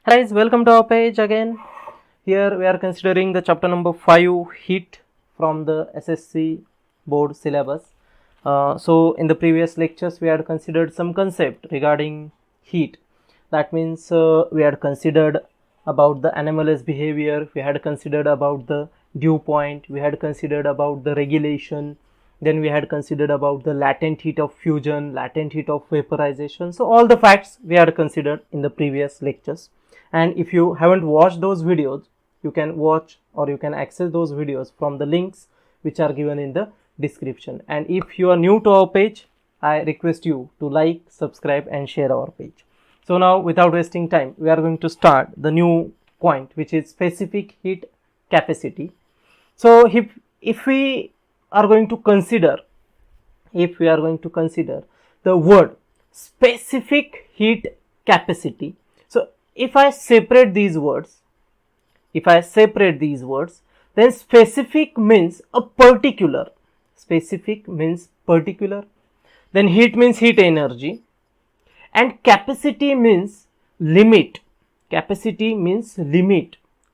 Guys, welcome to our page again. Here we are considering the chapter number 5, heat, from the SSC board syllabus. So in the previous lectures we had considered some concept regarding heat. That means we had considered about the anomalous behavior, we had considered about the dew point, we had considered about the regulation, then we had considered about the latent heat of fusion, latent heat of vaporization. So all the facts we had considered in the previous lectures. And if you haven't watched those videos, you can watch or you can access those videos from the links which are given in the description. And if you are new to our page, I request you to like, subscribe and share our page. So now, without wasting time, we are going to start the new point, which is specific heat capacity. So if we are going to consider the word specific heat capacity, so if I separate these words, then specific means a particular, then heat means heat energy, and capacity means limit.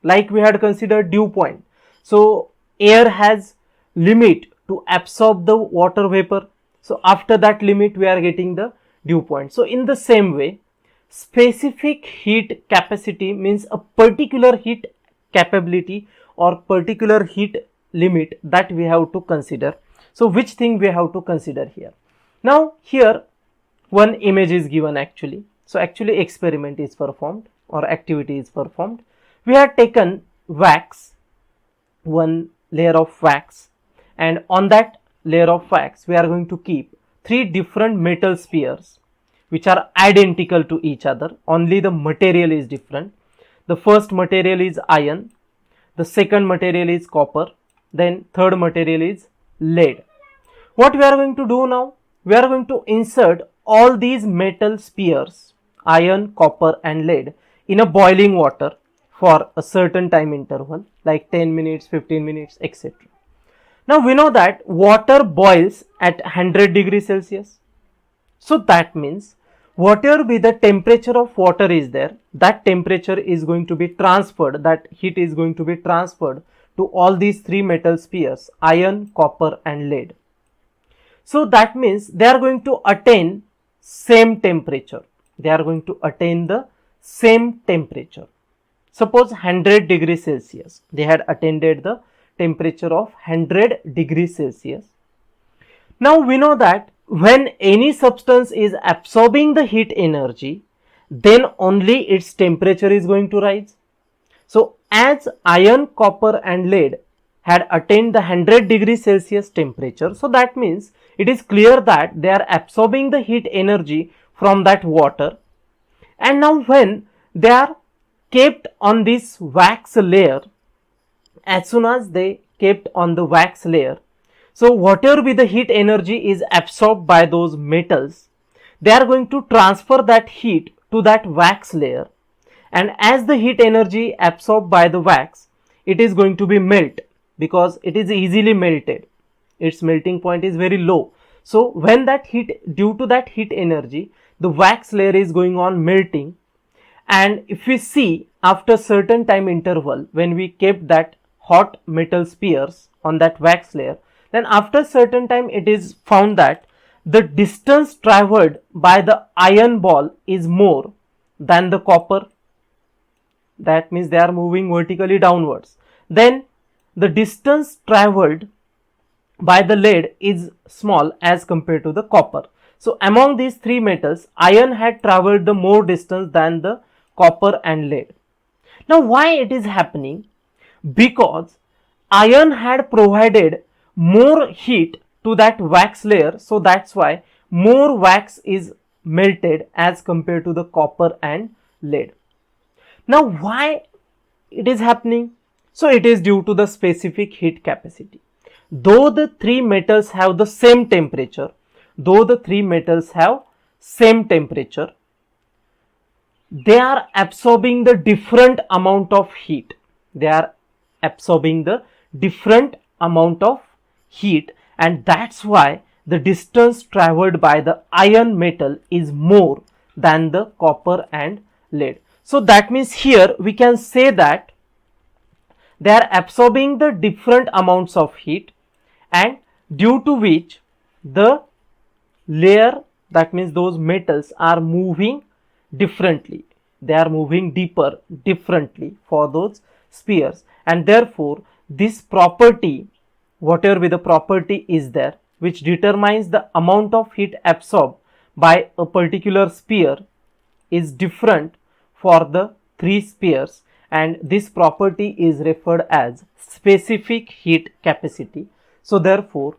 Like we had considered dew point. So air has limit to absorb the water vapor. So after that limit we are getting the dew point. So in the same way, specific heat capacity means a particular heat capability or particular heat limit that we have to consider. So which thing we have to consider here? Now here one image is given actually. So actually experiment is performed or activity is performed. We have taken wax, one layer of wax, and on that layer of wax we are going to keep 3 different metal spheres which are identical to each other, only the material is different. The first material is iron, the second material is copper, then third material is lead. What we are going to do now? We are going to insert all these metal spheres, iron, copper and lead, in a boiling water for a certain time interval like 10 minutes, 15 minutes, etc. Now we know that water boils at 100 degrees Celsius. So that means whatever be the temperature of water is there, that temperature is going to be transferred, that heat is going to be transferred to all these 3 metal spheres, iron, copper and lead. So that means they are going to attain same temperature. Suppose 100 degrees Celsius. They had attained the temperature of 100 degrees Celsius. Now we know that when any substance is absorbing the heat energy, then only its temperature is going to rise. So as iron, copper and lead had attained the 100 degrees Celsius temperature, so that means it is clear that they are absorbing the heat energy from that water. And now when they are kept on this wax layer, as soon as they kept on the wax layer, so whatever be the heat energy is absorbed by those metals, they are going to transfer that heat to that wax layer, and as the heat energy absorbed by the wax, it is going to be melt because it is easily melted. Its melting point is very low. So when that heat, due to that heat energy, the wax layer is going on melting, and if we see after certain time interval, when we kept that hot metal spheres on that wax layer, then after certain time it is found that the distance traveled by the iron ball is more than the copper. That means they are moving vertically downwards. Then the distance traveled by the lead is small as compared to the copper. So among these 3 metals, iron had traveled the more distance than the copper and lead. Now why it is happening? Because iron had provided more heat to that wax layer, so that's why more wax is melted as compared to the copper and lead. Now why it is happening? So it is due to the specific heat capacity. Though the 3 metals have the same temperature, they are absorbing the different amount of heat. And that's why the distance traveled by the iron metal is more than the copper and lead. So that means here we can say that they are absorbing the different amounts of heat, and due to which the layer, that means those metals, are moving differently. They are moving deeper differently for those spheres, and therefore this property, whatever be the property is there, which determines the amount of heat absorbed by a particular sphere, is different for the three spheres, and this property is referred as specific heat capacity. So therefore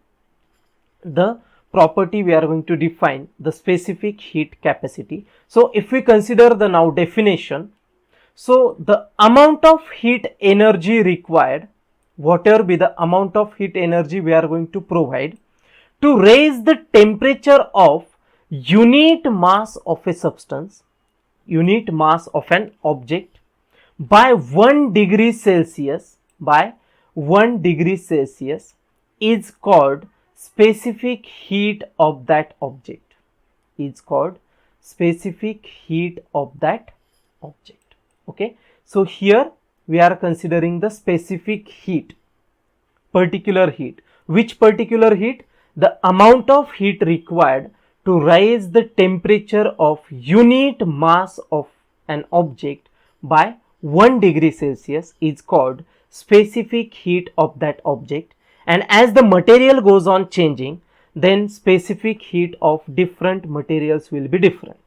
the property we are going to define the specific heat capacity. So if we consider the now definition, so the amount of heat energy required, whatever be the amount of heat energy we are going to provide to raise the temperature of unit mass of a substance, unit mass of an object by 1 degree Celsius, by 1 degree Celsius, is called specific heat of that object, is called specific heat of that object. Okay, so here we are considering the specific heat, particular heat. Which particular heat? The amount of heat required to raise the temperature of unit mass of an object by 1 degree Celsius is called specific heat of that object. And as the material goes on changing, then specific heat of different materials will be different.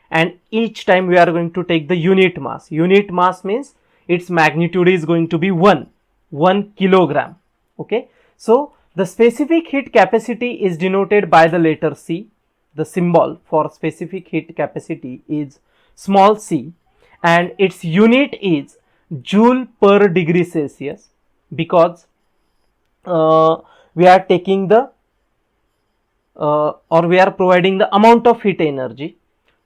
And each time we are going to take the unit mass. Unit mass means its magnitude is going to be 1 kilogram. Okay, so the specific heat capacity is denoted by the letter C. The symbol for specific heat capacity is small c, and its unit is joule per degree Celsius, because we are taking the or we are providing the amount of heat energy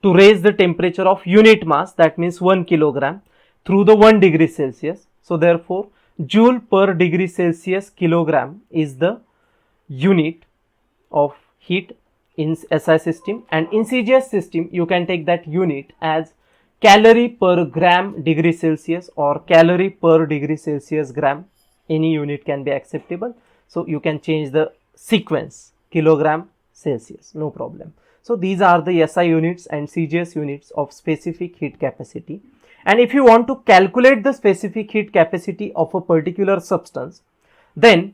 to raise the temperature of unit mass, that means 1 kilogram, through the 1 degree Celsius. So therefore joule per degree Celsius kilogram is the unit of heat in SI system, and in CGS system you can take that unit as calorie per gram degree Celsius or calorie per degree Celsius gram. Any unit can be acceptable, so you can change the sequence kilogram Celsius, no problem. So these are the SI units and CGS units of specific heat capacity. And if you want to calculate the specific heat capacity of a particular substance, then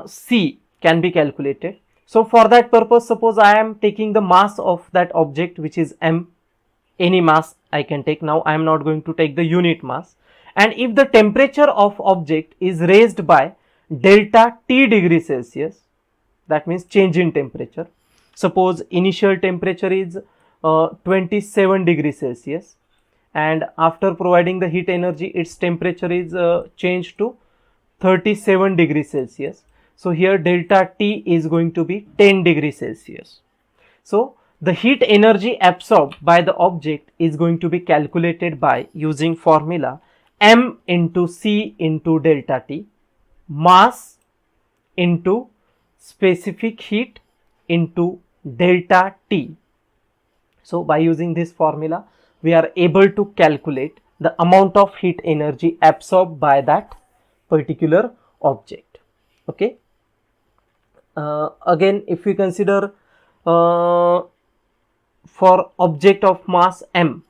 C can be calculated. So for that purpose, suppose I am taking the mass of that object, which is m, any mass I can take. Now I am not going to take the unit mass. And if the temperature of object is raised by delta T degree Celsius, that means change in temperature. Suppose initial temperature is 27 degrees Celsius, and after providing the heat energy, its temperature is changed to 37 degrees Celsius. So here delta T is going to be 10 degrees Celsius. So the heat energy absorbed by the object is going to be calculated by using formula m into C into delta T, mass into specific heat into delta T. So by using this formula, we are able to calculate the amount of heat energy absorbed by that particular object. Okay. Again, if we consider for object of mass m,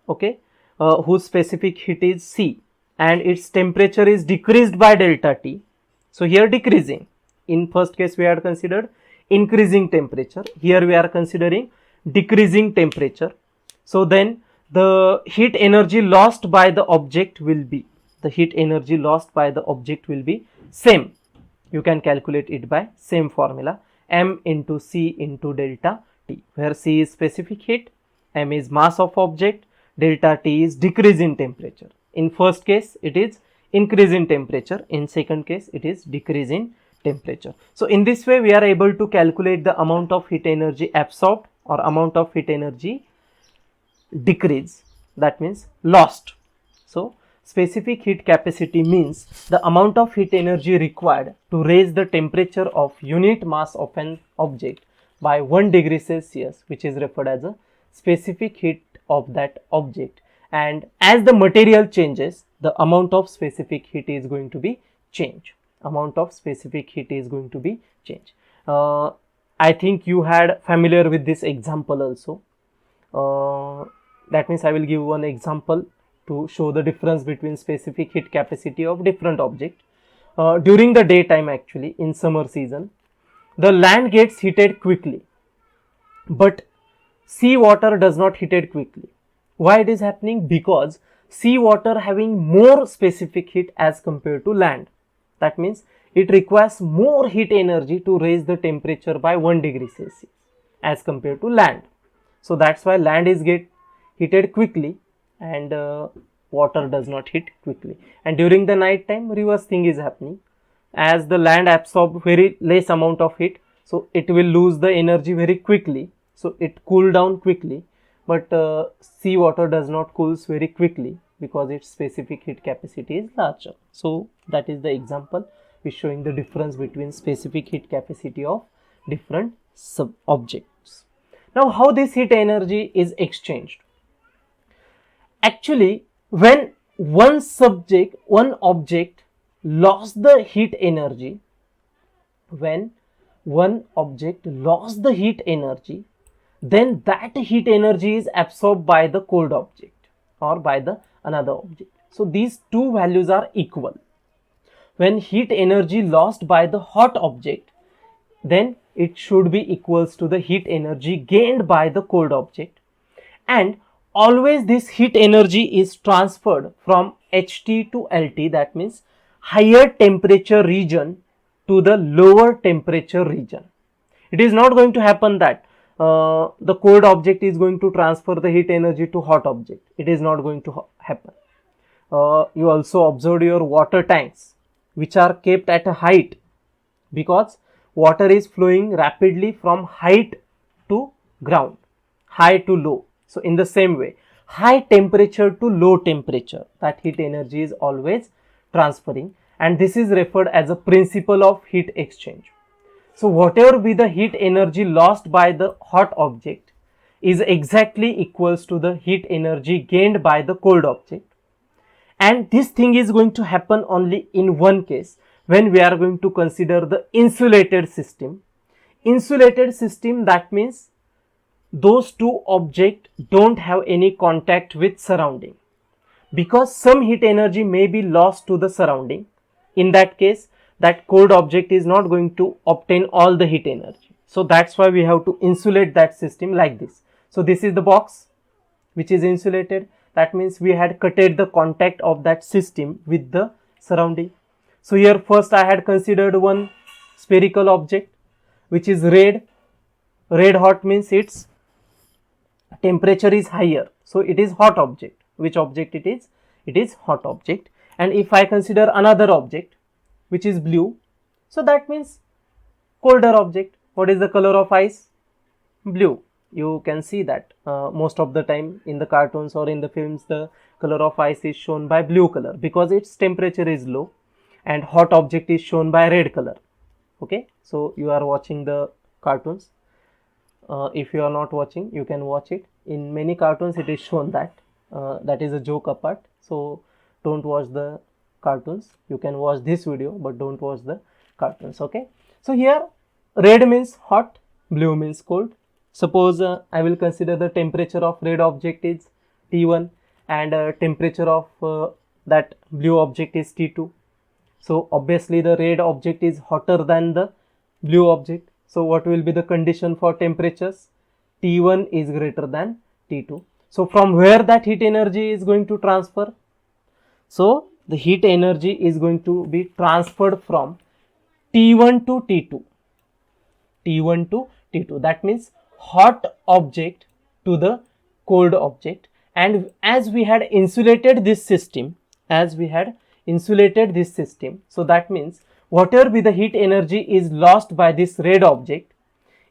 okay, whose specific heat is C, and its temperature is decreased by delta T. So here decreasing. In first case we had considered increasing temperature. Here we are considering decreasing temperature. So then the heat energy lost by the object will be, same. You can calculate it by same formula, m into C into delta T, where C is specific heat, m is mass of object, delta T is decrease in temperature. In first case it is increase in temperature, in second case it is decrease in temperature. So in this way we are able to calculate the amount of heat energy absorbed or amount of heat energy decrease, that means lost. So specific heat capacity means the amount of heat energy required to raise the temperature of unit mass of an object by 1 degree Celsius, which is referred as a specific heat of that object, and as the material changes, the amount of specific heat is going to be changed. Amount of specific heat is going to be changed. I think you had familiar with this example also. That means I will give one example to show the difference between specific heat capacity of different object. During the daytime, actually in summer season, the land gets heated quickly, but sea water does not heated quickly. Why it is happening? Because sea water having more specific heat as compared to land. That means it requires more heat energy to raise the temperature by 1 degree Celsius as compared to land. So that's why land is get heated quickly and water does not heat quickly. And during the night time, reverse thing is happening. As the land absorb very less amount of heat, so it will lose the energy very quickly, so it cool down quickly. But sea water does not cools very quickly because its specific heat capacity is larger. So that is the example is showing the difference between specific heat capacity of different sub objects. Now how this heat energy is exchanged? Actually, when one object lost the heat energy, when one object lost the heat energy, then that heat energy is absorbed by the cold object or by the another object. So these two values are equal. When heat energy lost by the hot object, then it should be equals to the heat energy gained by the cold object, and always this heat energy is transferred from HT to LT, that means higher temperature region to the lower temperature region. It is not going to happen that the cold object is going to transfer the heat energy to hot object. It is not going to happen. You also observed your water tanks which are kept at a height because water is flowing rapidly from height to ground, high to low. So in the same way, high temperature to low temperature, that heat energy is always transferring, and this is referred as a principle of heat exchange. So whatever be the heat energy lost by the hot object is exactly equals to the heat energy gained by the cold object. And this thing is going to happen only in one case, when we are going to consider the insulated system. Insulated system, that means those two objects don't have any contact with surrounding, because some heat energy may be lost to the surrounding. In that case, that cold object is not going to obtain all the heat energy. So that's why we have to insulate that system like this. So this is the box which is insulated. That means we had cutted the contact of that system with the surrounding. So here first I had considered one spherical object which is red. Red hot means its temperature is higher, so it is hot object. Which object it is? It is hot object. And if I consider another object which is blue, so that means colder object. What is the color of ice? Blue. You can see that most of the time in the cartoons or in the films, the color of ice is shown by blue color because its temperature is low, and hot object is shown by red color. Okay, so you are watching the cartoons. If you are not watching, you can watch it. In many cartoons it is shown that. That is a joke apart, so don't watch the cartoons. You can watch this video but don't watch the cartoons. Okay, so here red means hot, blue means cold. Suppose I will consider the temperature of red object is T1 and temperature of that blue object is T2. So obviously the red object is hotter than the blue object. So what will be the condition for temperatures? T1 is greater than T2. So from where that heat energy is going to transfer? So the heat energy is going to be transferred from T1 to T2. T1 to T2. That means hot object to the cold object. And as we had insulated this system, so that means whatever be the heat energy is lost by this red object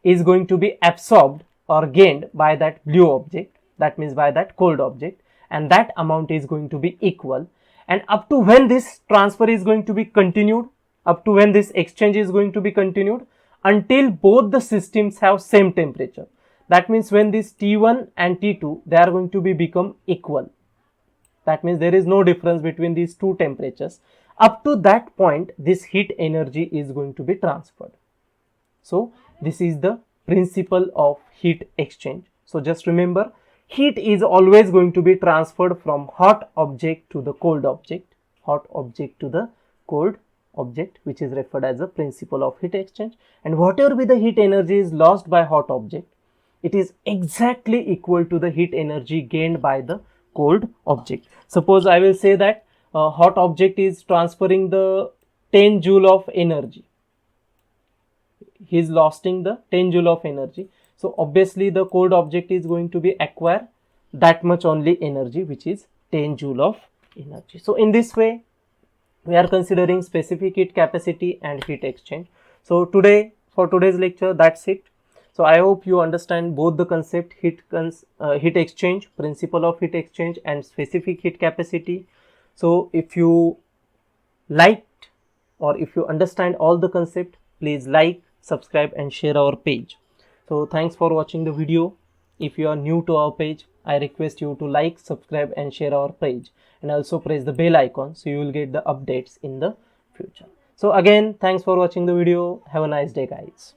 is going to be absorbed or gained by that blue object, that means by that cold object, and that amount is going to be equal. And up to when this transfer is going to be continued, up to when this exchange is going to be continued, until both the systems have same temperature. That means when this T1 and T2, they are going to be become equal. that means there is no difference between these two temperatures. Up to that point, this heat energy is going to be transferred. So this is the principle of heat exchange. So just remember, heat is always going to be transferred from hot object to the cold object, hot object to the cold object, which is referred as the principle of heat exchange. And whatever be the heat energy is lost by hot object, it is exactly equal to the heat energy gained by the cold object. Suppose I will say that hot object is transferring the 10 joule of energy. He is losing the 10 joule of energy. So obviously the cold object is going to be acquire that much only energy, which is 10 joule of energy. So in this way, we are considering specific heat capacity and heat exchange. So for today's lecture, that's it. So I hope you understand both the concept heat exchange, principle of heat exchange, and specific heat capacity. So if you liked or if you understand all the concept, please like, subscribe and share our page. So thanks for watching the video. If you are new to our page, I request you to like, subscribe and share our page, and also press the bell icon so you will get the updates in the future. So again, thanks for watching the video. Have a nice day, guys.